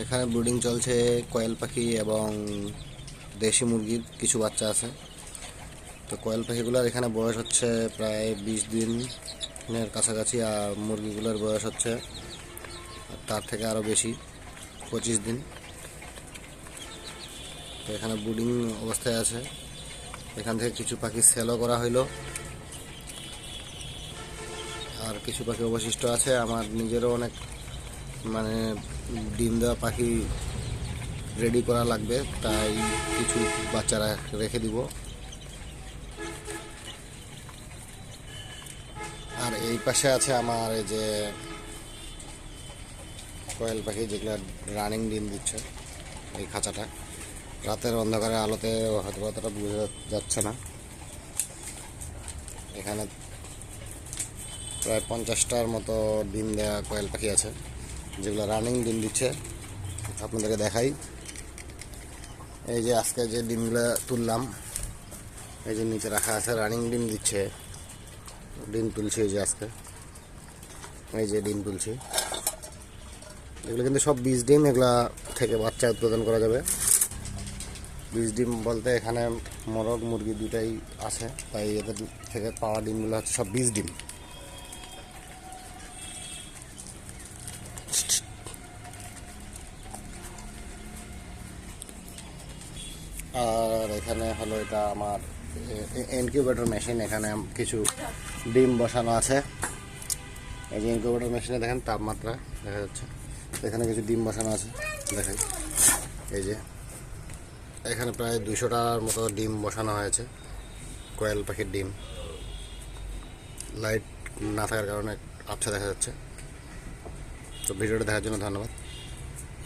এখানে ব্রুডিং চলছে কোয়েল পাখি এবং দেশি মুরগির কিছু বাচ্চা আছে। তো কোয়েল পাখিগুলোর এখানে বয়স হচ্ছে প্রায় 20 দিনের কাছাকাছি, আর মুরগিগুলোর বয়স হচ্ছে তার থেকে আরও বেশি, 25 দিন। তো এখানে ব্রুডিং অবস্থায় আছে। এখান থেকে কিছু পাখি সেলও করা হইলো, আর কিছু পাখি অবশিষ্ট আছে। আমার নিজেরও অনেক ডিম দেওয়া পাখি রেডি করা লাগবে, তাই কিছু বাচ্চারা রেখে দিব। আর এই পাশে আছে আমার এই যে কোয়েল পাখি, যেগুলো রানিং ডিম দিচ্ছে। এই খাঁচাটা রাতের অন্ধকারে আলোতে হয়তো অতটা বোঝা যাচ্ছে না। এখানে প্রায় 50টার মতো ডিম দেওয়া কোয়েল পাখি আছে, যেগুলো রানিং ডিম দিচ্ছে। আপনাদেরকে দেখাই, এই যে আজকে যে ডিমগুলো তুললাম, এই যে নিচে রাখা আছে, রানিং ডিম দিচ্ছে। ডিম তুলছি এই যে আজকে, এই যে ডিম তুলছি। এগুলো কিন্তু সব বীজ ডিম, এগুলা থেকে বাচ্চা উৎপাদন করা যাবে। বীজ ডিম বলতে এখানে মোরগ মুরগি দুটাই আছে, তাই এদের থেকে পাওয়া ডিমগুলো হচ্ছে সব বীজ ডিম। আর এখানে হলো এটা আমার ইনকিউবেটর মেশিন। এখানে কিছু ডিম বসানো আছে। এই যে ইনকিউবেটর মেশিনে দেখেন তাপমাত্রা দেখা যাচ্ছে। এখানে কিছু ডিম বসানো আছে, দেখেন। এই যে এখানে প্রায় 200টার মতো ডিম বসানো হয়েছে, কোয়েল পাখির ডিম। লাইট না থাকার কারণে আবছা দেখা যাচ্ছে। তো ভিডিওটা দেখার জন্য ধন্যবাদ।